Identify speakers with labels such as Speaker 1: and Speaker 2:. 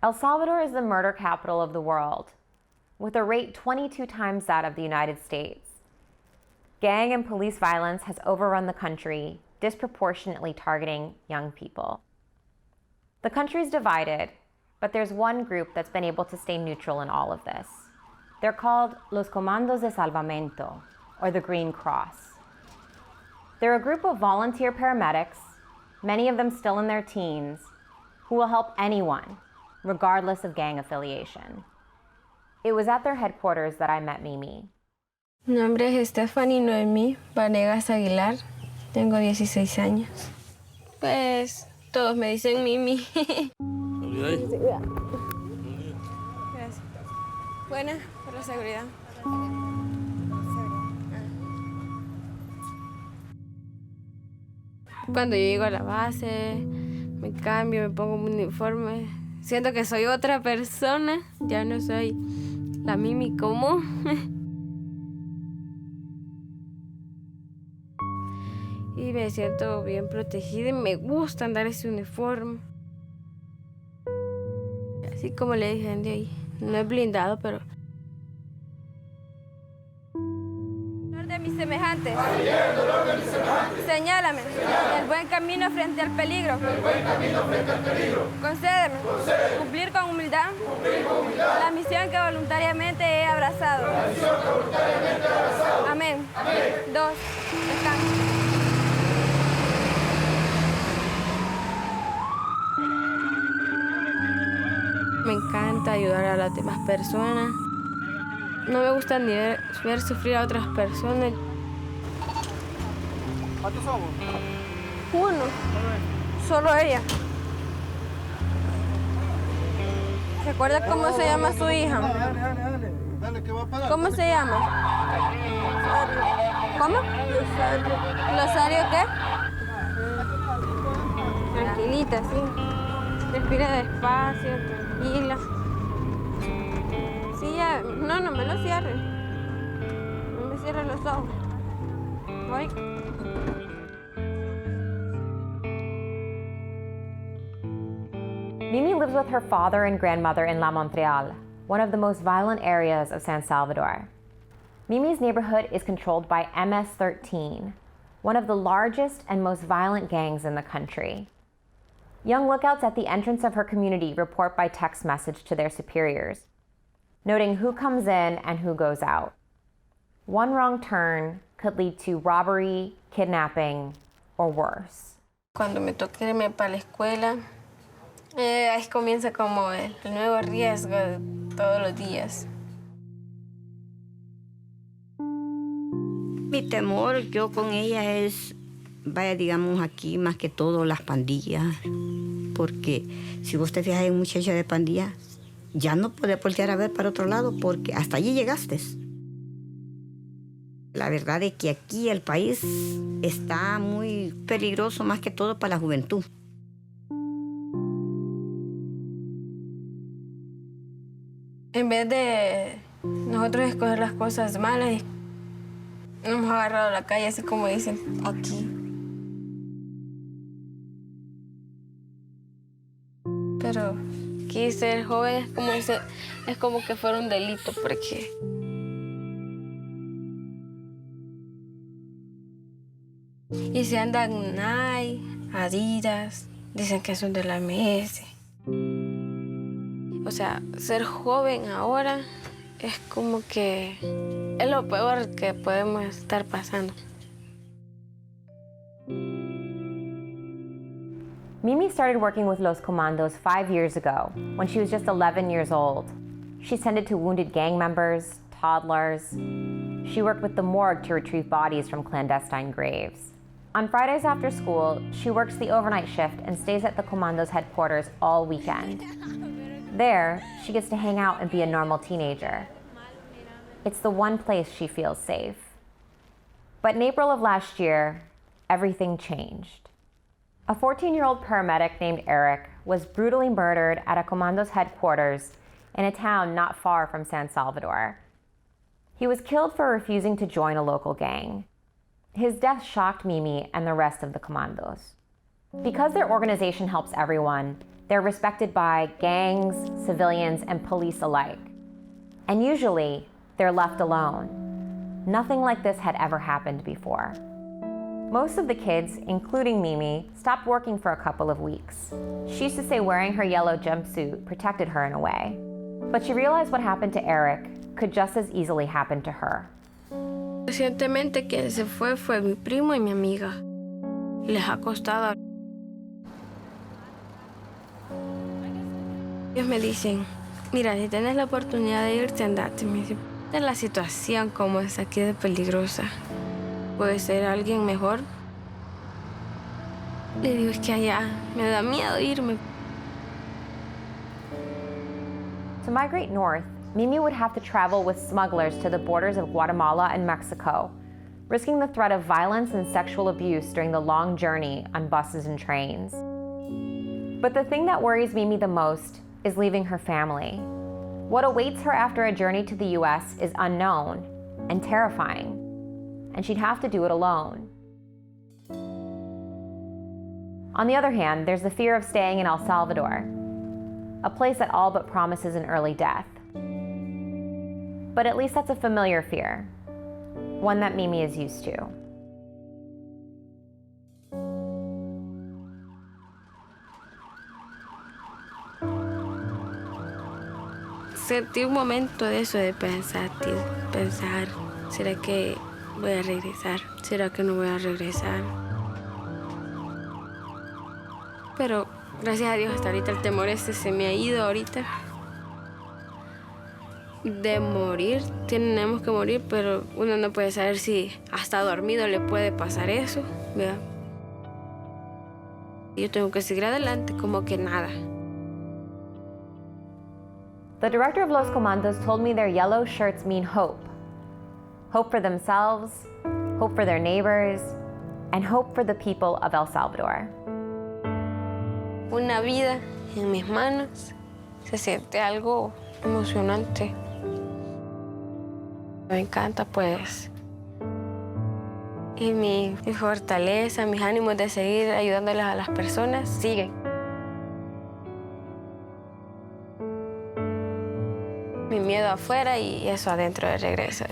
Speaker 1: El Salvador is the murder capital of the world, with a rate 22 times that of the United States. Gang and police violence has overrun the country, disproportionately targeting young people. The country's divided, but there's one group that's been able to stay neutral in all of this. They're called Los Comandos de Salvamento, or the Green Cross. They're a group of volunteer paramedics, many of them still in their teens, who will help anyone, regardless of gang affiliation. It was at their headquarters that I met Mimi.
Speaker 2: Mi nombre es Stephanie Noemí Vanegas Aguilar. Tengo 16 años. Pues todos me dicen Mimi. Gracias. Buena, por la seguridad. Cuando yo llego a la base, me cambio, me pongo un uniforme. Siento que soy otra persona. Ya no soy la Mimi común. Y me siento bien protegida y me gusta andar ese uniforme. Así como le dije a Andy, no es blindado, pero... Dolor de mis semejantes. Señálame. El buen camino frente al peligro. Concédeme. Cumplir con humildad. La misión que voluntariamente he abrazado. Amén. 2. Descanso. Me encanta ayudar a las demás personas. No me gusta ni ver sufrir a otras personas.
Speaker 3: ¿Cuántos somos?
Speaker 2: Uno. Solo ella. ¿Recuerda cómo se llama su hija?
Speaker 3: Dale, que va a pagar.
Speaker 2: ¿Cómo se llama? ¿Cómo? ¿Rosario qué? Tranquilita, sí. Respira despacio, tranquila. Sí, ya. No me lo cierres. No me cierres los ojos. Voy.
Speaker 1: Mimi lives with her father and grandmother in La Montreal, one of the most violent areas of San Salvador. Mimi's neighborhood is controlled by MS-13, one of the largest and most violent gangs in the country. Young lookouts at the entrance of her community report by text message to their superiors, noting who comes in and who goes out. One wrong turn could lead to robbery, kidnapping, or worse.
Speaker 2: Cuando me toca irme para la escuela, ahí comienza como el nuevo riesgo de todos los días.
Speaker 4: Mi temor yo con ella es, vaya, digamos aquí más que todo las pandillas, porque si vos te fijas en un muchacho de pandilla, ya no puedes voltear a ver para otro lado porque hasta allí llegaste. La verdad es que aquí el país está muy peligroso más que todo para la juventud.
Speaker 2: En vez de nosotros escoger las cosas malas, nos hemos agarrado a la calle, así como dicen aquí. Pero aquí ser joven es como que fuera un delito, porque y si andan Nike, Adidas, dicen que son de la MS. O sea, ser joven ahora es como que es lo peor que podemos estar pasando.
Speaker 1: Mimi started working with Los Comandos 5 years ago, when she was just 11 years old. She tended to wounded gang members, toddlers. She worked with the morgue to retrieve bodies from clandestine graves. On Fridays after school, she works the overnight shift and stays at the Comandos headquarters all weekend. There, she gets to hang out and be a normal teenager. It's the one place she feels safe. But in April of last year, everything changed. A 14-year-old paramedic named Eric was brutally murdered at a Comandos headquarters in a town not far from San Salvador. He was killed for refusing to join a local gang. His death shocked Mimi and the rest of the Comandos. Because their organization helps everyone, They're respected by gangs, civilians, and police alike. And usually, they're left alone. Nothing like this had ever happened before. Most of the kids, including Mimi, stopped working for a couple of weeks. She used to say wearing her yellow jumpsuit protected her in a way. But she realized what happened to Eric could just as easily happen to her.
Speaker 2: Recientemente quien se fue mi primo y mi amiga. Les ha costado. Ellos me dicen, mira, si tienes la oportunidad de irte, andate. Me dicen, la situación como es aquí de peligrosa. Puede ser alguien mejor. Le digo, es que allá me da miedo irme.
Speaker 1: To migrate north, Mimi would have to travel with smugglers to the borders of Guatemala and Mexico, risking the threat of violence and sexual abuse during the long journey on buses and trains. But the thing that worries Mimi the most is leaving her family. What awaits her after a journey to the US is unknown and terrifying, and she'd have to do it alone. On the other hand, there's the fear of staying in El Salvador, a place that all but promises an early death. But at least that's a familiar fear, one that Mimi is used to.
Speaker 2: Sentí un momento de eso, de pensar, ¿será que voy a regresar? ¿Será que no voy a regresar? Pero gracias a Dios hasta ahorita el temor se me ha ido ahorita. De morir, tenemos que morir, pero uno no puede saber si hasta dormido le puede pasar eso, ¿verdad? Yo tengo que seguir adelante como que nada.
Speaker 1: The director of Los Comandos told me their yellow shirts mean hope. Hope for themselves, hope for their neighbors, and hope for the people of El Salvador.
Speaker 2: Una vida en mis manos se siente algo emocionante. Me encanta, pues. Y mi fortaleza, mis ánimos de seguir ayudándoles a las personas siguen. Mi miedo afuera y eso adentro de regreso.